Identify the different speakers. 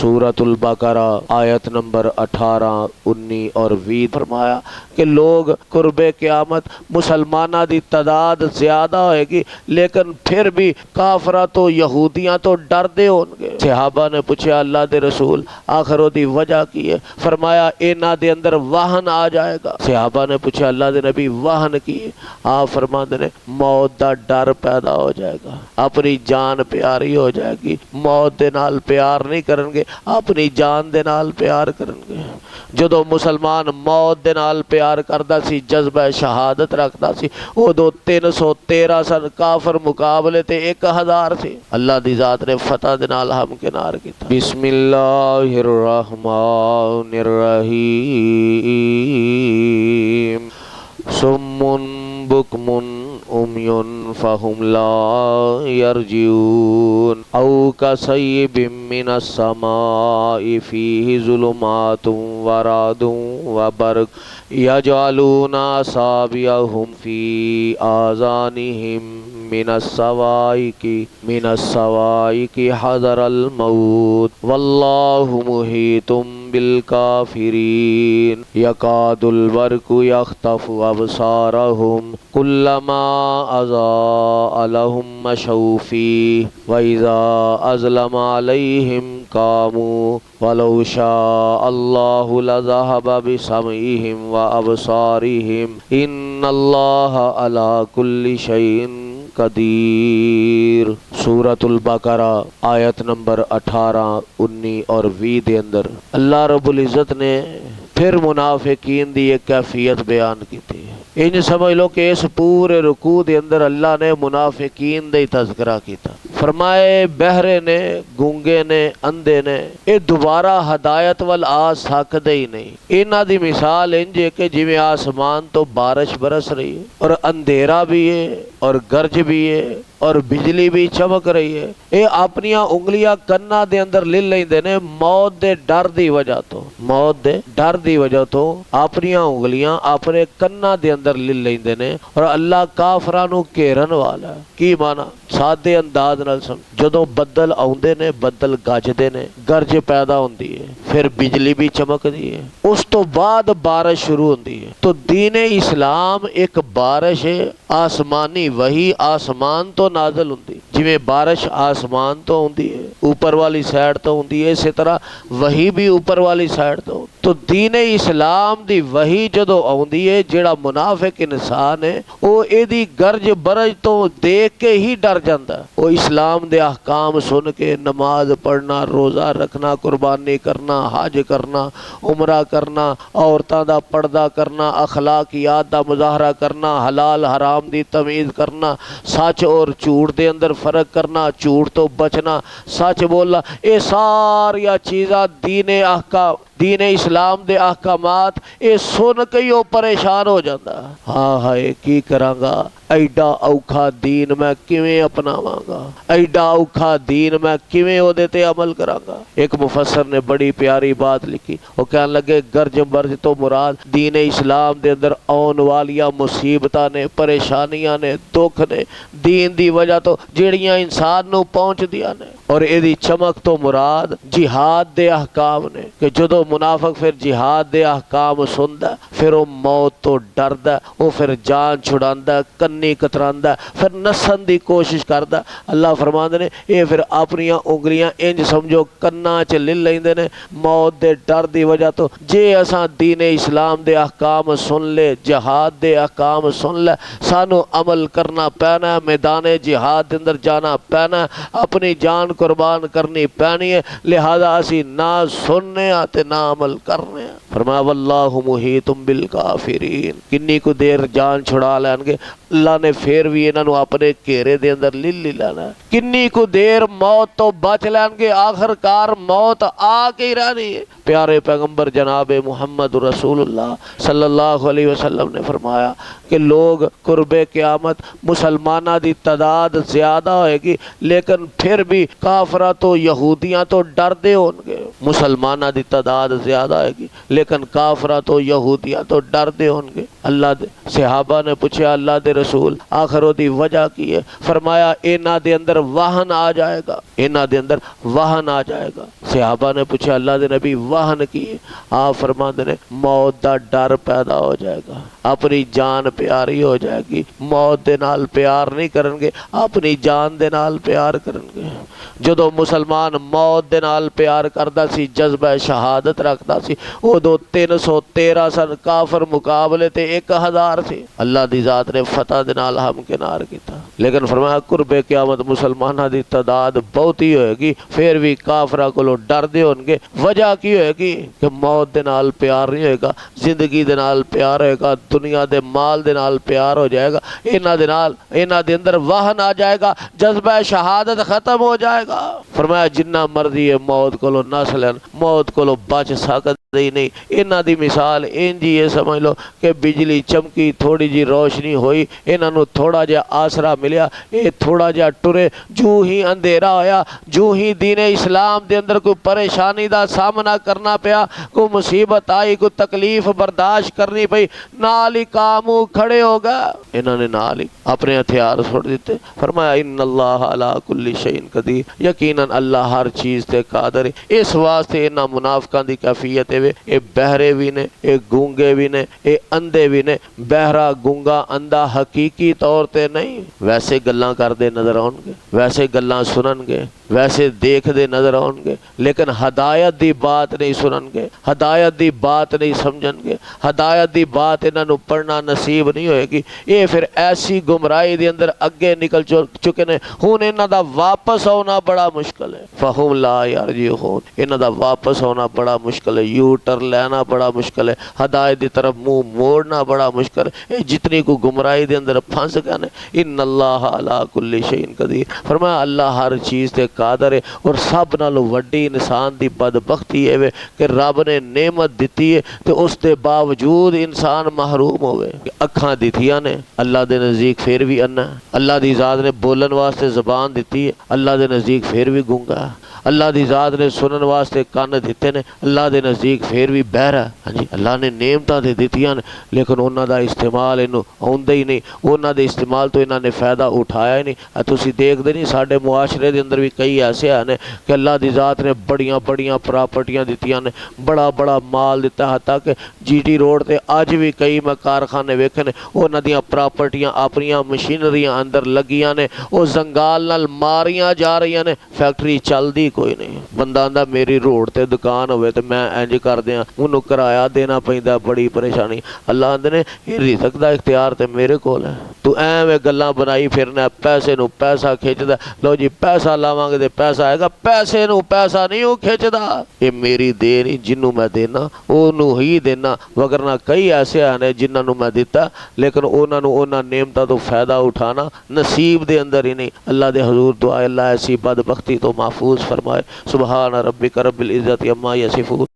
Speaker 1: सूरतुल बकरा आयत नंबर 18, 19 और 20 फरमाया कि लोग कुर्बे क़यामत मुसलमाना दी तादाद ज्यादा होएगी, लेकिन फिर भी काफरा तो यहूदियां तो डरदे होंगे। सहाबा ने पूछा अल्लाह दे रसूल आखिर ओदी वजह की है? फरमाया इन्हां दे अंदर वाहन आ जाएगा। सहाबा ने पूछा अल्लाह दे नबी वाहन की है? आप फरमाते ने मौत दा डर पैदा हो जाएगा, अपनी जान प्यारी हो जाएगी, मौत दे नाल प्यार नहीं करनगे, अपनी जान दे नाल प्यार करनगे। जदों मुसलमान मौत दे नाल प्यार करदा सी, जज्बा शहादत रखदा सी, उदों 313 सन, काफर मुकाबले ते 1000 सी। अल्लाह दी जात ने फतह दे नाल हमकिनार कीता। बिस्मिल्लाहिर रहमानिर रहीम। सुम्मुन बुकमुन उम्युन फहुम ला यरजिऊन औ कसय्यिबिम मिनस समाई फीहि ज़ुलुमातुम व रादुम व बर्क़ यजअलूना असाबिअहुम फी आज़ानिहिम मिनस सवाइकी हज़रल मौत वल्लाहु मुहीतुम बिल काफिरीन यकादुल बर्क़ु यख्तफ़ु अबसारहुम कुल्लमा अज़ाअ लहुम मशौ फ़ीहि व इज़ा अज़लमा अलैहिम क़ामू वलौ शाअ अल्लाहु लज़हब बिसमइहिम व अबसारिहिम इन्नल्लाह अला कुल्लि शैइन कदीर। सूरतुल बकरा आयत नंबर 18, 19 और 20 के अंदर अल्लाह रब्बुल इज़्ज़त ने फिर मुनाफिकीन दी एक कैफियत बयान की थी। इंज समझ लो कि इस पूरे रुकू के अंदर अल्लाह ने मुनाफिकीन दा ही तज़किरा किया। फरमाए बहरे ने, गूंगे ने, अंधे ने ये दोबारा हदायत वल आ सकते ही नहीं। इन्हां दी मिसाल इंज है कि जिवें आसमान तो बारिश बरस रही है और अंधेरा भी है और गरज भी है और बिजली भी चमक रही है। ये अपनियां उंगलियां कन्ना दे अंदर ले लेंदे ने मौत दे डर दी वजह तो, मौत दे डर दी वजह तो अपनियां उंगलियां अपने कन्ना दे अंदर ले लेंदे ने और अल्लाह काफरां नूं घेरन वाला है। की माना सादे अंदाज नाल समझ, जदों बदल आउंदे ने, बदल गजदे ने, गरज पैदा होंदी है, फिर बिजली भी चमकदी है, उस तो बाद बारिश शुरू होंदी है। तो दीने इस्लाम एक बारिश है, आसमानी वही आसमान तो नाज़िल होंदी, जिवें बारिश आसमान तो होंदी है, ऊपर वाली साइड तो होंदी है, इसी तरह वही भी ऊपर वाली साइड तो। तो दीने इस्लाम दी वही जदों आउंदी है, जेड़ा मुनाफिक इंसान है वो एदी गरज बरज तो देख के ही डर जाता है। वो इस्लाम दे अहकाम सुन के नमाज पढ़ना, रोज़ा रखना, कुर्बानी करना, हज करना, उमरा करना, औरतां दा पर्दा करना, अखलाकियात दा मुजाहरा करना, हलाल हराम दी तमीज़ करना, सच और झूठ दे अंदर फ़र्क करना, झूठ तो बचना, सच बोलना, ये सारिया चीज़ां दीने अहकाम, दीने इस्लाम दे अहकामात ये सुन के ही वो परेशान हो जाता। हाँ हाय की करांगा, ऐडा औखा दीन मैं किवें अपनावांगा, ऐडा औखा दीन मैं किवें ओदे ते अमल करांगा। एक मुफस्सर ने बड़ी प्यारी बात लिखी, वो कहने लगे गर्ज बर्ज तो मुराद दीन इस्लाम दे अंदर आने वालियां मुसीबतां ने, परेशानियां ने, दुख ने, दीन दी वजह तो जेड़ियां इंसान नूं पहुंचदियां ने, और एदी चमक तो मुराद जिहाद दे अहकाम ने कि जदों मुनाफिक फिर जिहाद दे अहकाम सुनदा, फिर वो मौत तो डरदा, वो फिर जान छुड़ांदा, कन्नी कतरांदा, फिर नसन दी कोशिश करदा। अल्लाह फरमांदे ने ये फिर अपनियां उंगलियां इंज समझो कन्ना च ले लैंदे ने मौत दे डर दी वजह तो। जे असां दीने इस्लाम दे अहकाम सुन ले, जिहाद दे अहकाम सुन ले, सानू अमल करना पैना, मैदाने जिहाद दे अंदर जाना पैना, अपनी जान कुर्बान करनी पैनी है। लिहाजा असी ना सुनने ते ना अमल करने। फरमाया वल्लाहु मुहीतुम बिल काफिरीन। किन्नी को देर जान छुड़ा लैणगे, अल्लाह ने फिर भी इन्हां नूं अपने घेरे दे अंदर ले लैना। किन्नी को देर मौत तो बच लैणगे, आखिरकार मौत आ के ही रहनी है। प्यारे पैगंबर जनाब मुहम्मद रसूलुल्लाह सल्लल्लाहु अलैहि वसल्लम ने फरमाया कि लोग कुर्बे क़यामत मुसलमाना दी तादाद ज्यादा होएगी, लेकिन फिर भी काफरा तो यहूदियां तो डरदे होंगे। मुसलमाना दी तादाद ज्यादा होएगी, लेकिन काफरा तो यहूदिया तो डरदे होंगे। अल्लाह दे सहाबा ने पूछा अल्लाह दे रसूल आखिर ओदी वजह की है? फरमाया इन्हां दे अंदर वाहन आ जाएगा, इन्हां दे अंदर वाहन आ जाएगा। सहाबा ने पूछा अल्लाह दे नबी वाहन की है? आप फरमाते ने मौत दा डर पैदा हो जाएगा, अपनी जान प्यारी हो जाएगी। मौत दे नाल प्यार नहीं करनगे, अपनी जान दे नाल प्यार करनगे। जदों मुसलमान मौत दे नाल प्यार करदा सी, जज्बा शहादत रखदा सी, उदों 313 सन काफर मुकाबले ते 1000 थे। अल्लाह दी जात ने फतह दे नाल हमकिनार कीता। लेकिन फरमाया कुर्बे क़यामत मुसलमानां दी तादाद बहुती होएगी, फिर भी काफरा कोलों डरदे होणगे। वजह की होएगी कि मौत दे नाल प्यार नहीं होएगा, जिंदगी दे नाल प्यार होएगा, दुनिया दे माल दे नाल प्यार हो जाएगा। इन्हां दे नाल इन्हां दे अंदर वाहन आ जाएगा, जज्बा शहादत खत्म हो जाएगा। फरमाया जिन्ना मर्जी है मौत कोलों नस लैन, मौत कोलों बच सकदे ही नहीं। इन्हां दी मिसाल इंज ही है, समझ लो कि बिजली चमकी, थोड़ी जी रोशनी हुई, इन्हां नूं थोड़ा जिहा आसरा मिलिया, ये थोड़ा जिहा टुरे, जू ही अंधेरा होया, जू ही दीने इस्लाम दे अंदर कोई परेशानी दा सामना करना पिया, कोई मुसीबत आई, कोई तकलीफ बर्दाश्त करनी पई, नाल ही कामू खड़े हो गए। इन्हां ने नाल ही अपने हथियार छोड़ दिते। फरमाया इन्नल्लाह अला कुल्ली शैइन कदीर, यकीनन अल्लाह हर चीज़ ते कादर है। इस वास्ते इन्हां मुनाफिकां दी कैफियत है ये बहरे भी ने, ये गूंगे भी ने, ये अंधे भी ने। बहरा गूंगा अंधा हकीकी तौर ते नहीं, वैसे गल्लां करदे नजर आउणगे, वैसे गल्लां सुनणगे, वैसे देखदे नजर आउणगे, लेकिन हदायत दी बात नहीं सुनणगे, हदायत दी बात नहीं समझणगे, हदायत दी बात इन्हां नूं पढ़ना नसीब नहीं होएगी। ये फिर ऐसी गुमराही दे अंदर अगे निकल चुके ने। हुण इन्हां दा वापस आना बड़ा मुश्किल है। फहुम ला यरजिऊन, इन्हां दा वापस आना बड़ा मुश्किल है, यू टर्न लेना बड़ा मुश्किल है, हदायत की तरफ मुंह मोड़ना बड़ा मुश्किल है। जितनी को गुमराही दे अंदर फंस गए ने। इन्नल्लाह अला कुल्ली शैइन कदीर, फरमाया अल्लाह हर चीज़ ते कादर है। और सब नालों वड्डी इंसान दी बदबख्ती है कि रब ने नेमत दिती है तो उसके बावजूद इंसान महरूम होवे। अखां दिथियां ने, अल्लाह दे नज़दीक फिर भी अन्ना, अल्लाह दी ज़ात ने बोलन वास्ते ज़बान दिती है, अल्लाह दे नज़दीक फिर भी गूंगा, अल्लाह दी ज़ात ने सुनन वास्ते कान दिते ने, अल्लाह दे नज़दीक फिर भी बहरा। हाँ जी, अल्लाह ने नेमतां दे दित्तियां ने, लेकिन उन्हां दा इस्तेमाल इन्हूं आउंदा ही नहीं, उन्हां दे इस्तेमाल तो इन्हां ने फ़ायदा उठाया ही नहीं। तुसीं देखदे नहीं साडे मुआशरे दे अंदर भी कई ऐसे हैं कि अल्लाह दी ज़ात ने बड़ियां बड़ियां प्रॉपर्टियां दित्तियां ने, बड़ा बड़ा माल दिता, हत्ता कि GT रोड ते अज भी कई मैं कारखाने वेखे ने, उन्हां दियां प्रॉपर्टियां अपनियां मशीनरियां अंदर लगियां ने, वो जंगाल नाल मारियां जा रही ने, फैक्ट्री चलदी कोई नहीं। बंदा आंदा मेरी रोड ते दुकान होवे ते मैं इंज कर दियां, उन्होंने किराया देना पैंदा, बड़ी परेशानी। अल्लाह आंदे ने ये रिज़्क दा इख्तियार ते मेरे कोल है, तू एवें गल्लां बनाई फिरना, पैसे नूं पैसा खिंचदा, लो जी पैसा लावांगे ते पैसा आएगा, पैसे नूं पैसा नहीं वो खिंचदा। ये मेरी दे नहीं, जिन्नू मैं देना ओनू ही देना, वगरना कई ऐसे हैं जिन्हां नूं मैं दिता लेकिन उन्हां नूं उन्हां नेमतां तो फायदा उठाना नसीब दे अंदर ही नहीं। अल्लाह दे हजूर दुआ अल्लाह ऐसी बदबख्ती तो महफूज फरमाए। सुबहान रब्बिक रब्बिल इज्जति अम्मा यसिफून।